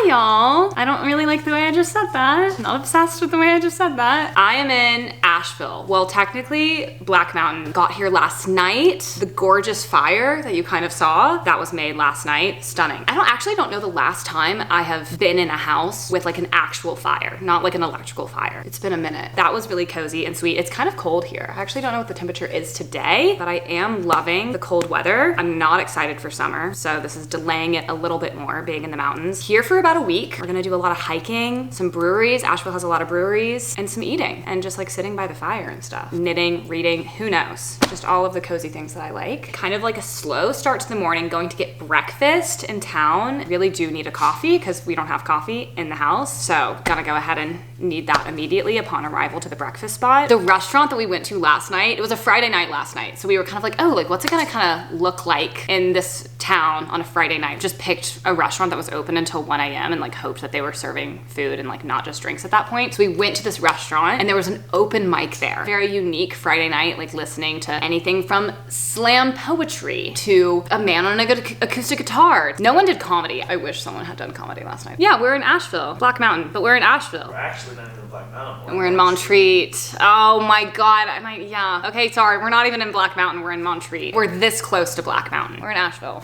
Hi, y'all. I don't really like the way I just said that. I'm not obsessed with the way I just said that. I am in Asheville. Well, technically, Black Mountain. Got here last night. The gorgeous fire that you kind of saw, that was made last night. Stunning. I actually don't know the last time I have been in a house with like an actual fire, not like an electrical fire. It's been a minute. That was really cozy and sweet. It's kind of cold here. I actually don't know what the temperature is today, but I am loving the cold weather. I'm not excited for summer, so this is delaying it a little bit more, being in the mountains. Here for about a week. We're gonna do a lot of hiking, some breweries. Asheville has a lot of breweries, and some eating, and just like sitting by the fire and stuff. Knitting, reading, who knows? Just all of the cozy things that I like. Kind of like a slow start to the morning, going to get breakfast in town. Really do need a coffee because we don't have coffee in the house, so gonna go ahead and need that immediately upon arrival to the breakfast spot. The restaurant that we went to last night, it was a Friday night last night, so we were kind of like, oh, like what's it gonna kind of look like in this town on a Friday night? Just picked a restaurant that was open until 1 a.m. and like hoped that they were serving food and like not just drinks at that point. So we went to this restaurant and there was an open mic there. Very unique Friday night, like listening to anything from slam poetry to a man on a good acoustic guitar. No one did comedy. I wish someone had done comedy last night. Yeah, we're in Asheville, Black Mountain, but we're in Asheville. We're actually not even in Black Mountain. We're in Montreat. Oh my God, yeah. Okay, sorry, we're not even in Black Mountain, we're in Montreat. We're this close to Black Mountain. We're in Asheville.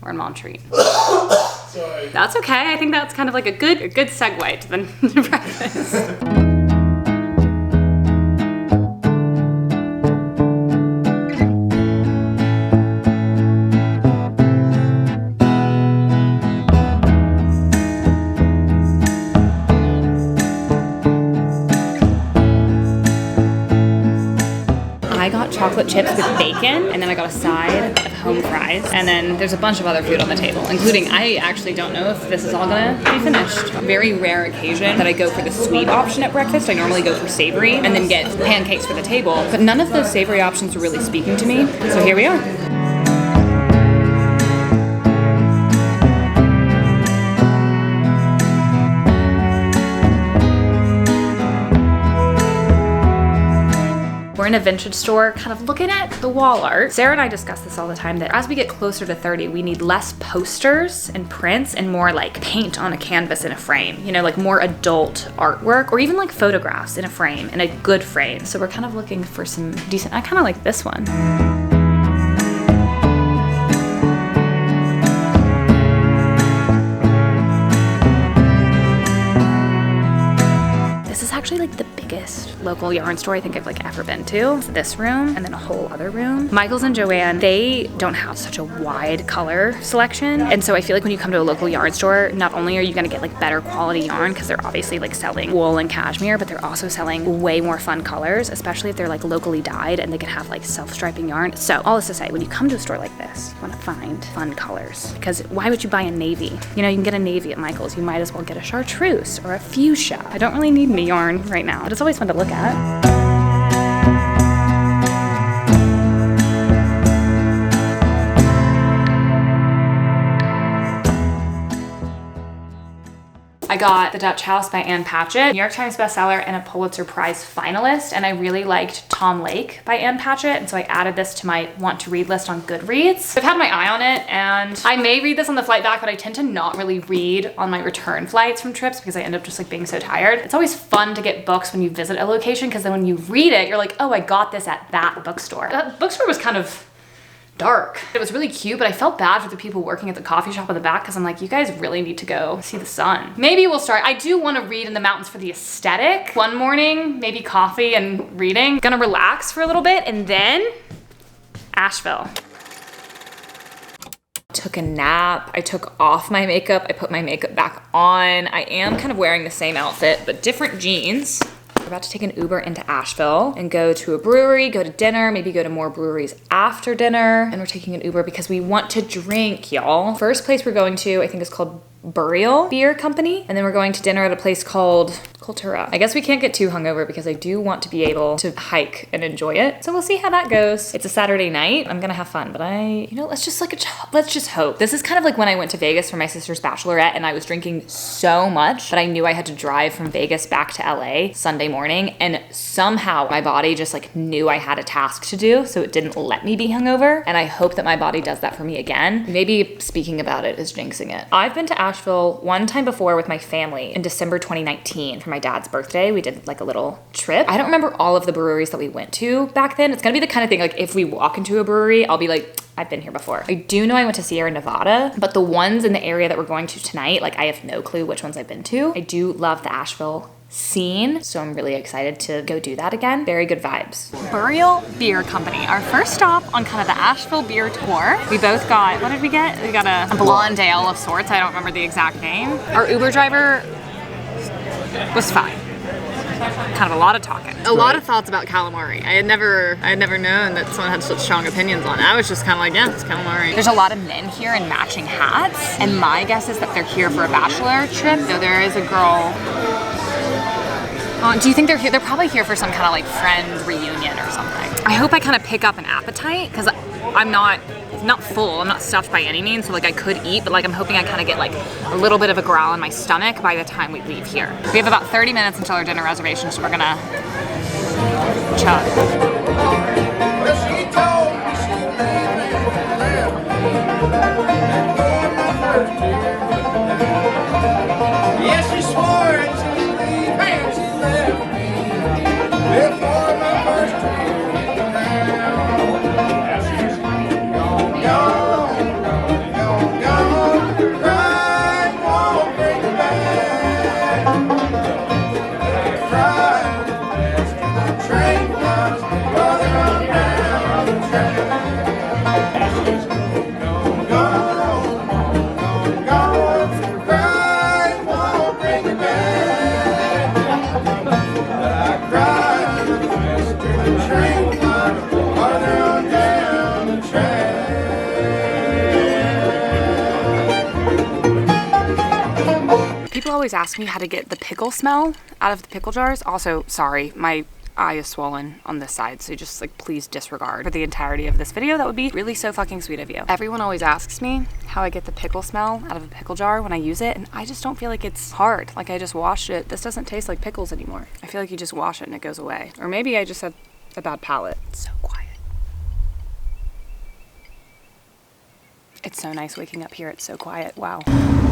We're in Montreat. Sorry. That's okay. I think that's kind of like a good segue to the breakfast. I got chocolate chips with bacon, and then I got a side of home fries, and then there's a bunch of other food on the table, including, I actually don't know if this is all gonna be finished. Very rare occasion that I go for the sweet option at breakfast. I normally go for savory and then get pancakes for the table, but none of those savory options are really speaking to me, so here we are. We're in a vintage store, kind of looking at the wall art. Sarah and I discuss this all the time, that as we get closer to 30, we need less posters and prints and more like paint on a canvas in a frame, you know, like more adult artwork, or even like photographs in a frame, in a good frame. So we're kind of looking for some decent, I kind of like this one. This is actually like the biggest local yarn store I think I've like ever been to. It's this room and then a whole other room. Michael's and Joanne, they don't have such a wide color selection, and so I feel like when you come to a local yarn store, not only are you gonna get like better quality yarn because they're obviously like selling wool and cashmere, but they're also selling way more fun colors, especially if they're like locally dyed and they can have like self-striping yarn. So all this to say, when you come to a store like this, you want to find fun colors, because why would you buy a navy? You know, you can get a navy at Michael's. You might as well get a chartreuse or a fuchsia. I don't really need any yarn right now, but it's always fun to look at. I got The Dutch House by Ann Patchet, New York Times bestseller and a Pulitzer Prize finalist, and I really liked Tom Lake by Ann Patchet, and so I added this to my want to read list on Goodreads. I've had my eye on it, and I may read this on the flight back, but I tend to not really read on my return flights from trips because I end up just like being so tired. It's always fun to get books when you visit a location, because then when you read it, you're like, oh, I got this at that bookstore. That bookstore was kind of dark. It was really cute, but I felt bad for the people working at the coffee shop in the back, because I'm like, you guys really need to go see the sun. Maybe we'll start. I do want to read in the mountains for the aesthetic. One morning, maybe coffee and reading. Gonna relax for a little bit, and then Asheville. Took a nap. I took off my makeup. I put my makeup back on. I am kind of wearing the same outfit, but different jeans. We're about to take an Uber into Asheville and go to a brewery, go to dinner, maybe go to more breweries after dinner. And we're taking an Uber because we want to drink, y'all. First place we're going to, I think, is called Burial Beer Company. And then we're going to dinner at a place called Cultura. I guess we can't get too hungover because I do want to be able to hike and enjoy it. So we'll see how that goes. It's a Saturday night. I'm gonna have fun, but let's just hope. This is kind of like when I went to Vegas for my sister's bachelorette and I was drinking so much that I knew I had to drive from Vegas back to LA Sunday morning, and somehow my body just like knew I had a task to do, so it didn't let me be hungover. And I hope that my body does that for me again. Maybe speaking about it is jinxing it. I've been to Asheville one time before with my family in December 2019 for my dad's birthday. We did like a little trip. I don't remember all of the breweries that we went to back then. It's gonna be the kind of thing, like if we walk into a brewery, I'll be like, I've been here before. I do know I went to Sierra Nevada, but the ones in the area that we're going to tonight, like I have no clue which ones I've been to. I do love the Asheville scene, so I'm really excited to go do that again. Very good vibes. Burial Beer Company, our first stop on kind of the Asheville beer tour. We both got, what did we get? We got a blonde ale of sorts. I don't remember the exact name. Our Uber driver was fine. Kind of a lot of talking. A lot of thoughts about calamari. I had never known that someone had such strong opinions on it. I was just kind of like, yeah, it's calamari. There's a lot of men here in matching hats, and my guess is that they're here for a bachelor trip. So there is a girl. Do you think they're here? They're probably here for some kind of like friend reunion or something. I hope I kind of pick up an appetite, because I'm not full, I'm not stuffed by any means, so like I could eat, but like I'm hoping I kind of get like a little bit of a growl in my stomach by the time we leave here. We have about 30 minutes until our dinner reservation, so we're gonna chug. Yes, she swore and she leave and she left me before my first trip around. Gone, crying won't bring her back. Crying as the train comes farther on down the track. Gone, crying won't bring her back. I cried as the train comes farther on down the track. People always ask me how to get the pickle smell out of the pickle jars. Also, sorry, my eye is swollen on this side, so just like please disregard for the entirety of this video. That would be really so fucking sweet of you. Everyone always asks me how I get the pickle smell out of a pickle jar when I use it, and I just don't feel like it's hard. Like I just washed it. This doesn't taste like pickles anymore. I feel like you just wash it and it goes away. Or maybe I just had a bad palate. It's so quiet. It's so nice waking up here. It's so quiet. Wow.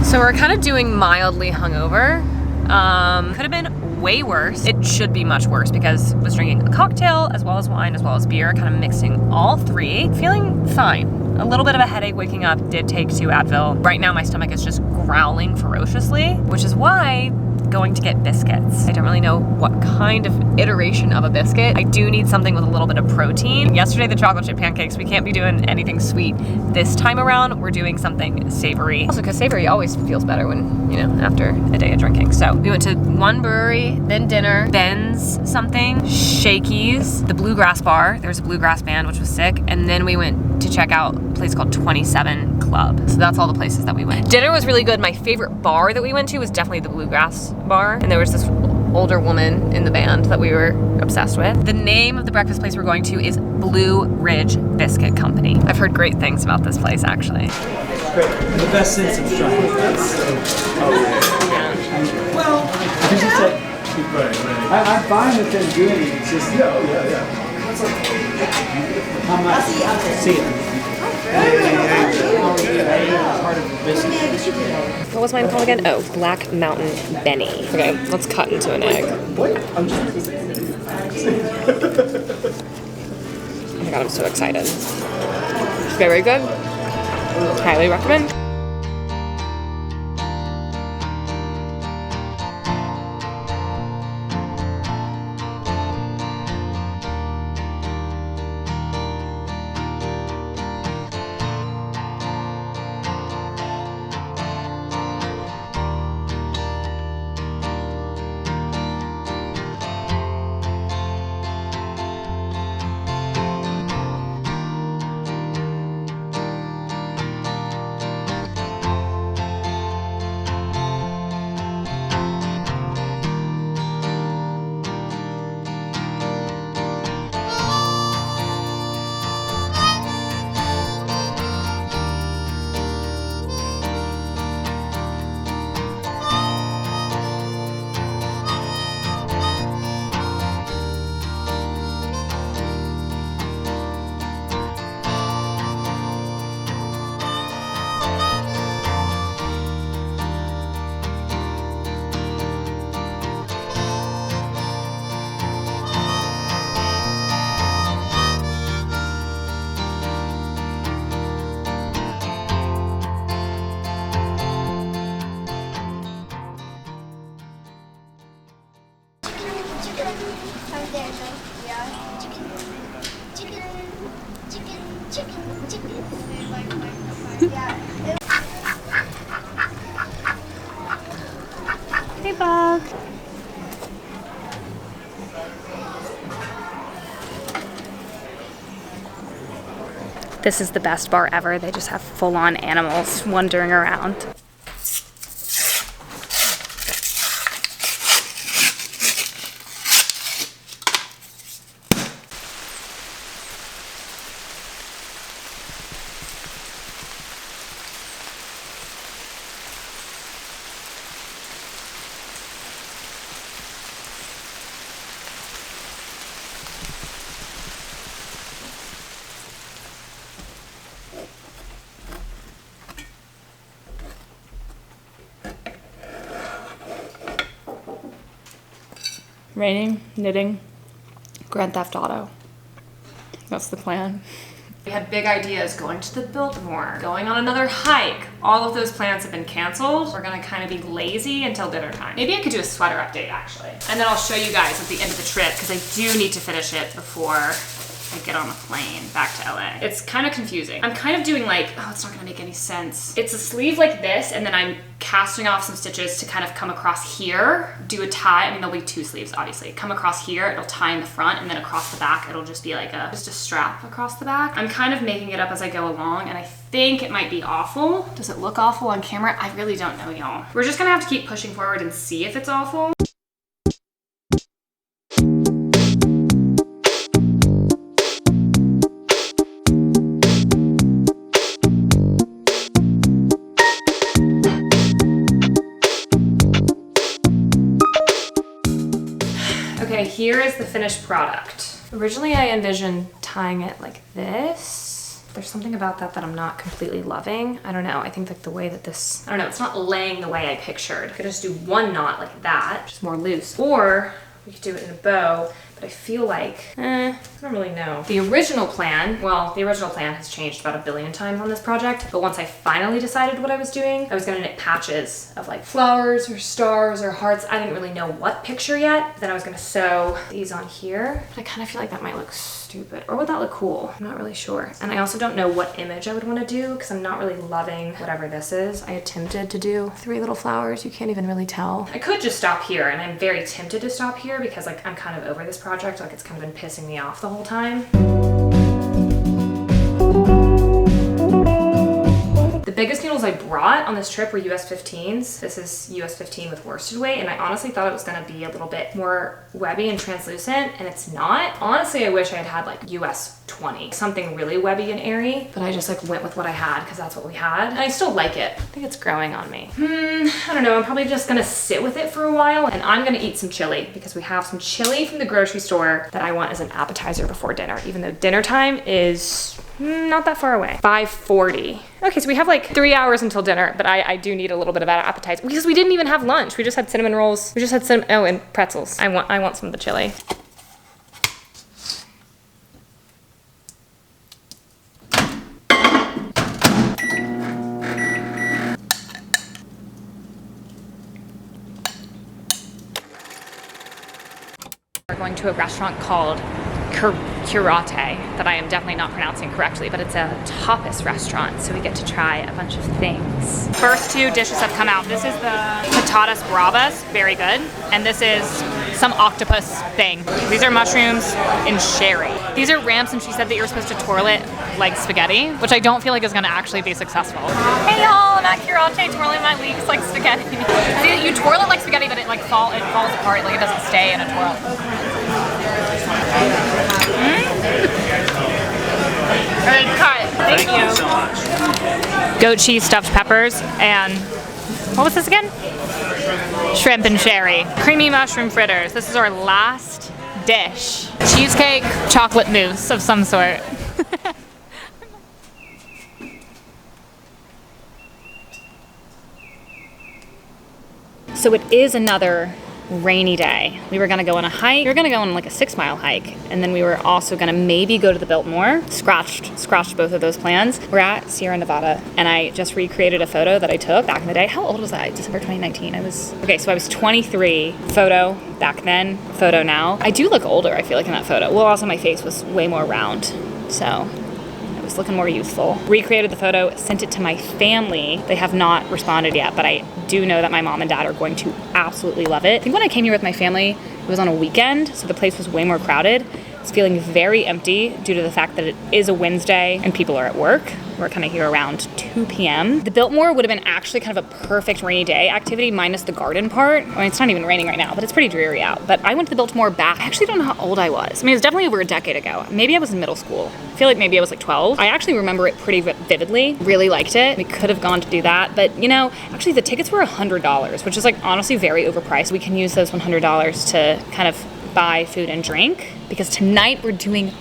So we're kind of doing mildly hungover. Could have been way worse. It should be much worse because I was drinking a cocktail as well as wine as well as beer, kind of mixing all three. Feeling fine. A little bit of a headache waking up, did take 2 Advil. Right now my stomach is just growling ferociously, which is why going to get biscuits. I don't really know what kind of iteration of a biscuit. I do need something with a little bit of protein. Yesterday, the chocolate chip pancakes, we can't be doing anything sweet. This time around, we're doing something savory. Also, because savory always feels better when, you know, after a day of drinking. So we went to one brewery, then dinner, Ben's something, Shakey's, the Bluegrass Bar. There was a bluegrass band, which was sick. And then we went to check out a place called 27 Club. So that's all the places that we went. Dinner was really good. My favorite bar that we went to was definitely the Bluegrass Bar. And there was this older woman in the band that we were obsessed with. The name of the breakfast place we're going to is Blue Ridge Biscuit Company. I've heard great things about this place, actually. Great. The best sense of chocolate. Well, I just said, I'm fine with them doing it. It's just, how much? See it. Part of the biscuit. What was mine called again? Oh, Black Mountain Benny. Okay, let's cut into an egg. Oh my god, I'm so excited. Very good. Highly recommend. chicken. Oh, there you go. Yeah. Chicken. Chicken. Chicken. Chicken. Chicken. Yeah. Hey, Bug. This is the best bar ever. They just have full-on animals wandering around. Raining, knitting, Grand Theft Auto. That's the plan. We had big ideas, going to the Biltmore, going on another hike. All of those plans have been canceled. We're gonna kind of be lazy until dinner time. Maybe I could do a sweater update actually. And then I'll show you guys at the end of the trip because I do need to finish it before I get on the plane back to LA. It's kind of confusing. I'm kind of doing like, oh, it's not gonna make any sense. It's a sleeve like this, and then I'm casting off some stitches to kind of come across here, do a tie. I mean, there'll be two sleeves, obviously. Come across here, it'll tie in the front, and then across the back, it'll just be like just a strap across the back. I'm kind of making it up as I go along, and I think it might be awful. Does it look awful on camera? I really don't know, y'all. We're just gonna have to keep pushing forward and see if it's awful. Okay, here is the finished product. Originally I envisioned tying it like this. There's something about that I'm not completely loving. I don't know, I think like the way that this, I don't know, it's not laying the way I pictured. I could just do one knot like that, just more loose. Or we could do it in a bow, but I feel like, I don't really know. The original plan has changed about 1 billion times on this project, but once I finally decided what I was doing, I was gonna knit patches of like flowers or stars or hearts. I didn't really know what picture yet. Then I was gonna sew these on here. But I kind of feel like that might look stupid. Or would that look cool? I'm not really sure. And I also don't know what image I would wanna do because I'm not really loving whatever this is. I attempted to do 3 little flowers. You can't even really tell. I could just stop here, and I'm very tempted to stop here because like I'm kind of over this project. Like it's kind of been pissing me off the whole time. The biggest needles I brought on this trip were US 15s. This is US 15 with worsted weight, and I honestly thought it was gonna be a little bit more webby and translucent, and it's not. Honestly, I wish I had had like US 20, something really webby and airy, but I just like went with what I had because that's what we had. And I still like it. I think it's growing on me. I don't know, I'm probably just gonna sit with it for a while, and I'm gonna eat some chili because we have some chili from the grocery store that I want as an appetizer before dinner, even though dinner time is not that far away. 5:40. Okay, so we have like 3 hours until dinner, but I do need a little bit of an appetizer because we didn't even have lunch. We just had cinnamon rolls. We just had and pretzels. I want some of the chili. We're going to a restaurant called Curate that I am definitely not pronouncing correctly, but it's a tapas restaurant, so we get to try a bunch of things. First 2 dishes have come out. This is the patatas bravas, very good, and this is some octopus thing. These are mushrooms in sherry. These are ramps, and she said that you're supposed to twirl it like spaghetti, which I don't feel like is gonna actually be successful. Hey y'all, I'm at Curate twirling my leeks like spaghetti. See, you twirl it like spaghetti, but it falls apart, like it doesn't stay in a twirl. Alright, cut. Thank you so much. Goat cheese stuffed peppers and what was this again? Shrimp and sherry. Creamy mushroom fritters. This is our last dish. Cheesecake, chocolate mousse of some sort. So it is another rainy day. We were gonna go on a hike. We were gonna go on like a 6-mile hike. And then we were also gonna maybe go to the Biltmore. Scratched both of those plans. We're at Sierra Nevada and I just recreated a photo that I took back in the day. How old was I? December 2019. I was 23. Photo back then, photo now. I do look older, I feel like, in that photo. Well, also my face was way more round. So I was looking more youthful. Recreated the photo, sent it to my family. They have not responded yet, but I do know that my mom and dad are going to absolutely love it. I think when I came here with my family, it was on a weekend, so the place was way more crowded. It's feeling very empty due to the fact that it is a Wednesday and people are at work. We're kind of here around 2 p.m. The Biltmore would have been actually kind of a perfect rainy day activity minus the garden part. I mean, it's not even raining right now, but it's pretty dreary out. But I went to the Biltmore back. I actually don't know how old I was. I mean, it was definitely over a decade ago. Maybe I was in middle school. I feel like maybe I was like 12. I actually remember it pretty vividly. Really liked it. We could have gone to do that. But you know, actually the tickets were $100, which is like honestly very overpriced. We can use those $100 to kind of buy food and drink because tonight we're doing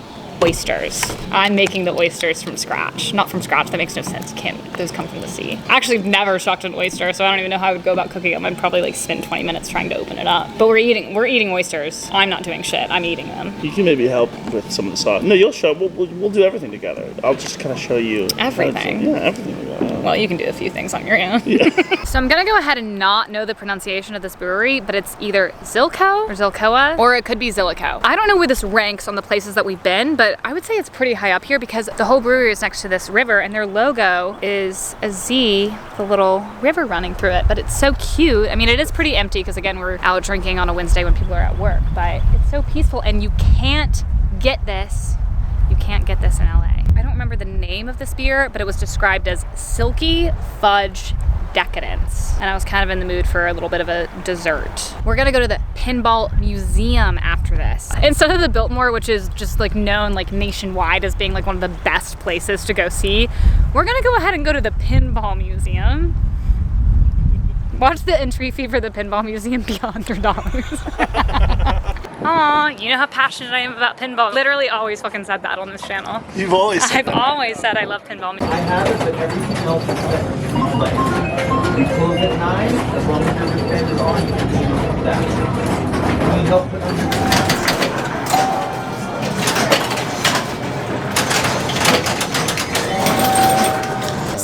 oysters. I'm making the oysters from scratch. Not from scratch, that makes no sense. Those come from the sea. I actually never shucked an oyster, so I don't even know how I would go about cooking them. I'd probably like spend 20 minutes trying to open it up. But we're eating oysters. I'm not doing shit, I'm eating them. You can maybe help with some of the sauce. No, you'll show, we'll do everything together. I'll just kind of show you. Everything? Yeah, everything together. Well, you can do a few things on your own. Yeah. So I'm gonna go ahead and not know the pronunciation of this brewery, but it's either Zilko or Zilkoa, or it could be Zillico. I don't know where this ranks on the places that we've been, but I would say it's pretty high up here because the whole brewery is next to this river and their logo is a Z, the little river running through it, but it's so cute. I mean, it is pretty empty because again, we're out drinking on a Wednesday when people are at work, but it's so peaceful and you can't get this in LA. I don't remember the name of this beer, but it was described as silky fudge decadence. And I was kind of in the mood for a little bit of a dessert. We're gonna go to the Pinball Museum after this. Instead of the Biltmore, which is just like known like nationwide as being like one of the best places to go see, we're gonna go ahead and go to the Pinball Museum. Watch the entry fee for the Pinball Museum be $100. Aw, you know how passionate I am about pinball. Literally always fucking said that on this channel. You've always said I've that. always said I love pinball. I have it, but everything else is set to play. We close at 9, as long as your stand is on, you can do that. We help put on your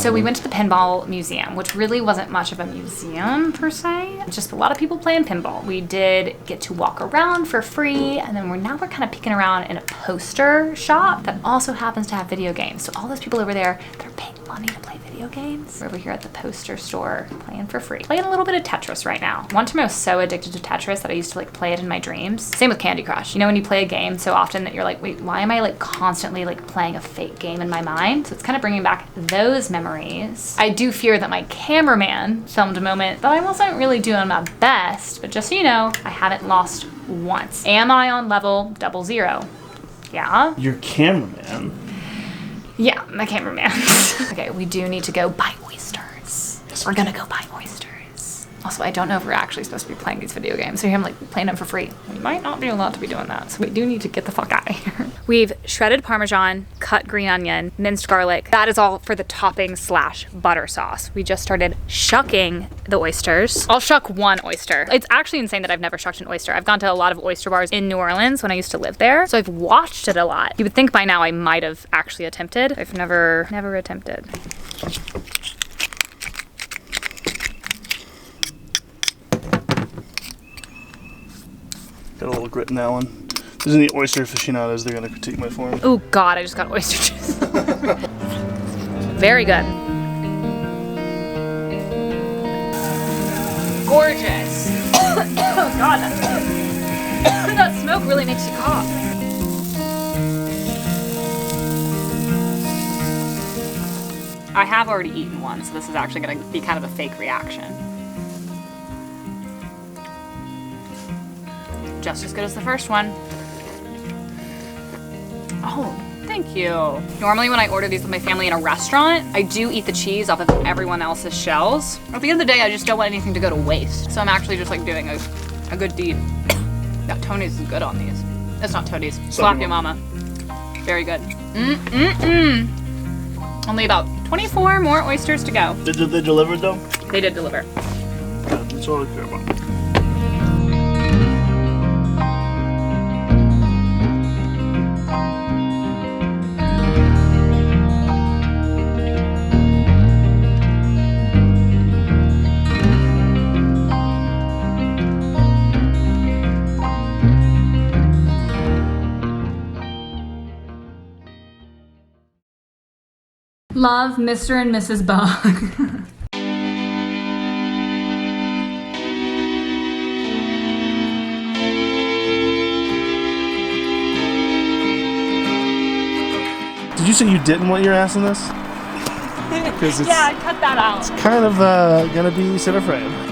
So we went to the Pinball Museum, which really wasn't much of a museum per se. Just a lot of people playing pinball. We did get to walk around for free, and then we're kind of peeking around in a poster shop that also happens to have video games. So all those people over there, they're paying money to play video games. We're over here at the poster store playing for free. Playing a little bit of Tetris right now. One time I was so addicted to Tetris that I used to like play it in my dreams. Same with Candy Crush. You know when you play a game so often that you're like, wait, why am I like constantly like playing a fake game in my mind? So it's kind of bringing back those memories. I do fear that my cameraman filmed a moment that I wasn't really doing my best, but just so you know, I haven't lost once. Am I on level 00? Yeah. Your cameraman. Yeah, my cameraman. Okay, we do need to go buy oysters. We're gonna go buy oysters. Also, I don't know if we're actually supposed to be playing these video games. So here I'm like playing them for free. We might not be allowed to be doing that. So we do need to get the fuck out of here. We've shredded Parmesan, cut green onion, minced garlic. That is all for the topping / butter sauce. We just started shucking the oysters. I'll shuck one oyster. It's actually insane that I've never shucked an oyster. I've gone to a lot of oyster bars in New Orleans when I used to live there. So I've watched it a lot. You would think by now I might have actually attempted. I've never attempted. Got a little grit in that one. If there's any oyster aficionados, they're gonna critique my form. Oh God, I just got oyster juice. Very good. Gorgeous. Oh God, that smoke really makes you cough. I have already eaten one, so this is actually gonna be kind of a fake reaction. Just as good as the first one. Oh, thank you. Normally when I order these with my family in a restaurant, I do eat the cheese off of everyone else's shells. At the end of the day, I just don't want anything to go to waste. So I'm actually just like doing a good deed. That Tony's is good on these. It's not Tony's. Slap your mama. Very good. Only about 24 more oysters to go. Did they deliver though? They did deliver. That's all I care about. Love, Mr. and Mrs. Bug. Did you say you didn't want your ass in this? Because it's Yeah, cut that out. kind of gonna be center frame.